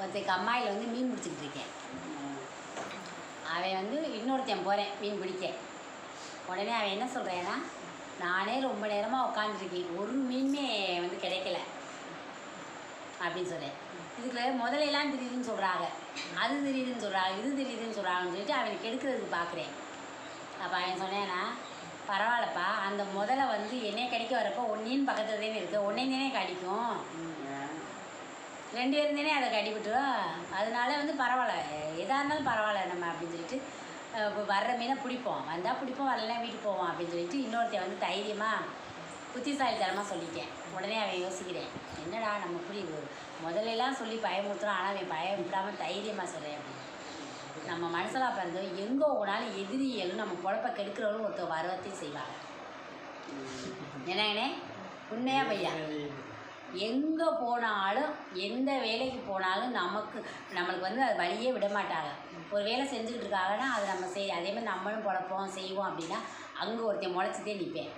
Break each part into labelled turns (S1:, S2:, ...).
S1: ஒருத்தருக்கு அம்மாயில் வந்து மீன் பிடிச்சிக்கிட்டு இருக்கேன். அவன் வந்து இன்னொருத்தன் போகிறேன் மீன் பிடிக்க. உடனே அவன் என்ன சொல்கிறேன்னா, நானே ரொம்ப நேரமாக உட்காந்துருக்கேன், ஒரு மீனுமே வந்து கிடைக்கல அப்படின்னு சொல்கிறேன். இதுக்கு முதலையெல்லாம் தெரியுதுன்னு சொல்கிறாங்க, அது தெரியுதுன்னு சொல்கிறாங்க, இது தெரியுதுன்னு சொல்கிறாங்கன்னு சொல்லிட்டு அவனுக்கு எடுக்கிறதுக்கு பார்க்குறேன். அப்போ அவன் சொன்னேன்னா, பரவாயில்லப்பா, அந்த முதலை வந்து என்னைய கடிக்க வரப்போ ஒன்றையும் பக்கத்தில் தானே இருக்குது, ஒன்றையும் தானே கடிக்கும், 2 பேரும் தானே அதை கடிவிட்டுரும், அதனால வந்து பரவாயில்ல, எதாக இருந்தாலும் பரவாயில்ல நம்ம அப்படின்னு சொல்லிட்டு இப்போ வர்ற மீனை பிடிப்போம், வந்தால் பிடிப்போம், வரலாம் வீட்டுக்கு போவோம் அப்படின்னு சொல்லிட்டு இன்னொருத்தன் வந்து தைரியமாக புத்திசாலித்தனமாக சொல்லிட்டேன். உடனே அவன் யோசிக்கிறேன், என்னடா நம்ம இப்படி முதலெல்லாம் சொல்லி பயமுறுத்துறோம், ஆனால் அவன் பயப்படாமல் தைரியமாக சொல்கிறேன் அப்படின்னு. நம்ம மனசில் பிறந்தோம் எங்கே போனாலும் எதிரிகளும் நம்ம பொழப்ப கெடுக்கிறவங்களும் ஒருத்தர் வரவத்தையும் செய்வாங்க. என்னங்கண்ணே, உண்மையாக பையா, எங்கே போனாலும் எந்த வேலைக்கு போனாலும் நம்மளுக்கு வந்து அது வழியே விட மாட்டாங்க. ஒரு வேலை செஞ்சுக்கிட்டு இருக்காங்கன்னா அதை நம்ம அதேமாதிரி நம்மளும் பொழப்போம் செய்வோம் அப்படின்னா அங்கே ஒருத்தன் முளைச்சிட்டே நிற்பேன்,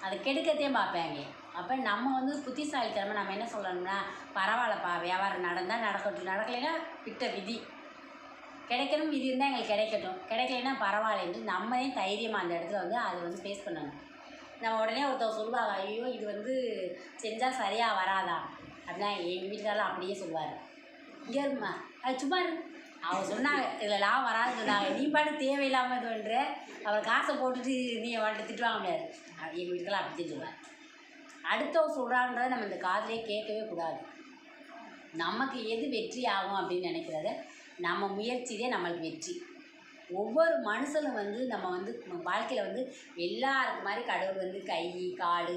S1: அதை கெடுக்கத்தையும் பார்ப்பேங்க. அப்போ நம்ம வந்து புத்திசாலித்தனமாக நம்ம என்ன சொல்லணும்னா, பரவாயில்லப்பா, வியாபாரம் நடந்தால் நடக்கட்டும், நடக்கலைன்னா விட்ட விதி, கிடைக்கணும் விதி இருந்தால் எங்களுக்கு கிடைக்கட்டும், கிடைக்கலைன்னா பரவாயில்லன்ட்டு நம்மளே தைரியமாக அந்த இடத்துல வந்து அதை வந்து ஃபேஸ் பண்ணணும். நம்ம உடனே ஒருத்தர் சொல்லுவாங்க, ஐயோ இது வந்து செஞ்சால் சரியாக வராதா அப்படின்னா எங்கள் வீட்டுக்காரெலாம் அப்படியே சொல்லுவார், இங்கே இருக்குமா அது சும்மா அவங்க சொன்னாங்க இதில் லாபம் வராதுன்னு சொன்னாங்க, நீ பாட்டு தேவையில்லாமல் இது பண்ணுற, அவர் காசை போட்டுட்டு நீ வந்துட்டு திட்டுவாங்க முடியாது. எங்கள் வீட்டுக்கெல்லாம் அப்படி சொல்லுவார். அடுத்தவங்க சொல்கிறான்றதை நம்ம இந்த காதிலே கேட்கவே கூடாது. நமக்கு எது வெற்றி ஆகும் அப்படின்னு நினைக்கிறத நம்ம முயற்சியே நம்மளுக்கு வெற்றி. ஒவ்வொரு மனுஷனும் வந்து நம்ம வந்து வாழ்க்கையில் வந்து எல்லாருக்கு மாதிரி கடவுள் வந்து கை கால்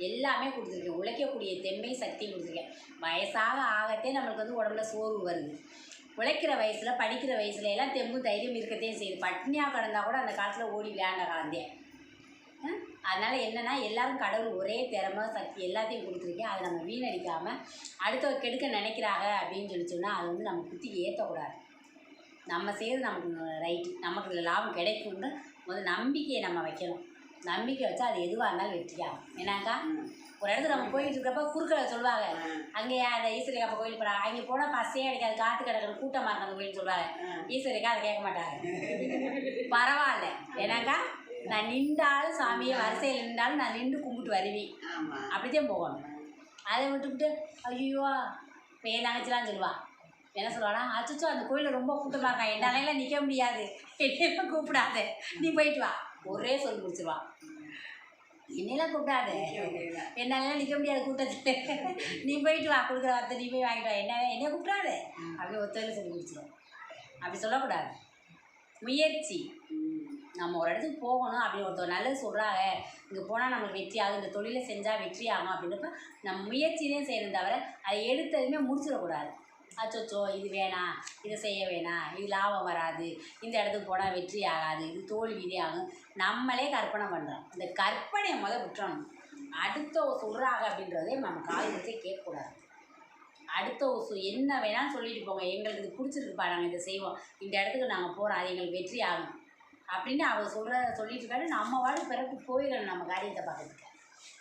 S1: எல்லாமே கொடுத்துருக்கேன், உழைக்கக்கூடிய தெம்பை சக்தியும் கொடுத்துருக்கேன். வயசாக ஆகத்தே நம்மளுக்கு வந்து உடம்புல சோர்வு வருது. உழைக்கிற வயசில் படிக்கிற வயசுல எல்லாம் தெம்பும் தைரியம் இருக்கத்தையும் செய்யுது. பட்னியாக கிடந்தா கூட அந்த காலத்தில் ஓடி விளையாண்ட காலந்தே. அதனால் என்னென்னா, எல்லோரும் கடவுள் ஒரே திறமை சக்தி எல்லாத்தையும் கொடுத்துருக்கேன், அதை நம்ம வீணடிக்காமல் அடுத்தவங்க கெடுக்க நினைக்கிறாங்க அப்படின்னு சொல்லி சொன்னால் அதை வந்து நம்ம புத்திக்கு ஏற்றக்கூடாது. நம்ம செய்கிறது நமக்கு ரைட்டு, நமக்கு இதில் லாபம் கிடைக்கும்னு முதல் நம்பிக்கையை நம்ம வைக்கணும். நம்பிக்கை வச்சா அது எதுவாக இருந்தாலும் வெற்றியாகும். ஏன்னாக்கா ஒரு இடத்துல நம்ம போயிட்டு இருக்கிறப்ப குறுக்களை சொல்லுவாங்க, அங்கே அந்த ஈஸ்வரிக்கா கோயில் போகிறாங்க, அங்கே போனால் பஸ்ஸே கிடைக்காது, காற்று கிடக்கணும், கூட்டமாக இருக்க அந்த கோயில் சொல்லுவாங்க. ஈஸ்வரிக்கா அதை கேட்க மாட்டாங்க, பரவாயில்ல, ஏன்னாக்கா நான் நின்றாலும் சாமியை வரிசையில் நின்றாலும் நான் நின்று கும்பிட்டு வருவேன், அப்படித்தான் போகணும். அதை விட்டுவிட்டு ஐயோ இப்போ என் தங்கச்சிலாம் சொல்லுவாள், என்ன சொல்லுவானா, அச்சோ அந்த கோயிலில் ரொம்ப கூட்டமாக இருக்கா, என்னாலலாம் நிற்க முடியாது, என்னெல்லாம் கூப்பிடாத, நீ போயிட்டு வா, ஒரே சொல்லி முடிச்சிருவான். என்னெல்லாம் கூப்பிடாத, என்னாலலாம் நிற்க முடியாது கூட்டத்தில், நீ போயிட்டு வா, கொடுக்குற வார்த்தை நீ போய் வாங்கிட்டு வா, என்ன கூப்பிடாத அப்படி ஒருத்தர் சொல்லி முடிச்சிடும். அப்படி சொல்லக்கூடாது. முயற்சி, நம்ம ஒரு இடத்துக்கு போகணும் அப்படின்னு ஒருத்தர் நல்லது சொல்கிறாங்க, இங்கே போனால் நம்மளுக்கு வெற்றி ஆகும், இந்த தொழிலை செஞ்சால் வெற்றி ஆகும் அப்படின்றப்ப நம்ம முயற்சியே செய்யணும் தவிர அதை எடுத்ததுமே முடிச்சிடக்கூடாது. அச்சோ இது வேணாம், இதை செய்ய வேணாம், இது லாபம் வராது, இந்த இடத்துக்கு போனால் வெற்றி ஆகாது, இது தோல்விதே ஆகும், நம்மளே கற்பனை பண்ணுறோம். இந்த கற்பனையை விட்டுறணும். அடுத்தவங்க சொல்கிறாங்க அப்படின்றதே நம்ம காலேஜே கேட்கக்கூடாது. அடுத்தவங்க என்ன வேணாலும் சொல்லிட்டு போங்க, எங்களுக்கு இது பிடிச்சிருக்குப்பா, நாங்கள் இதை செய்வோம், இந்த இடத்துக்கு நாங்கள் போகிறோம், அது எங்களுக்கு வெற்றி ஆகும் அப்படின்னு அவங்க சொல்லிட்டு இருக்காரு. நம்ம வாழ்க்கை பிறகு போயிடணும் நம்ம காரியத்தை பார்க்கறதுக்கு.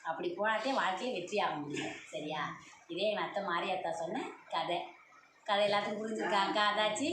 S1: அப்படி போனாத்தே வாழ்க்கையை வெற்றி ஆக முடியும். சரியா? இதே எங்கள் அத்தை மாரியாத்தா சொன்ன கதை எல்லாத்துக்கும் புரிஞ்சுருக்காங்க. அதாச்சு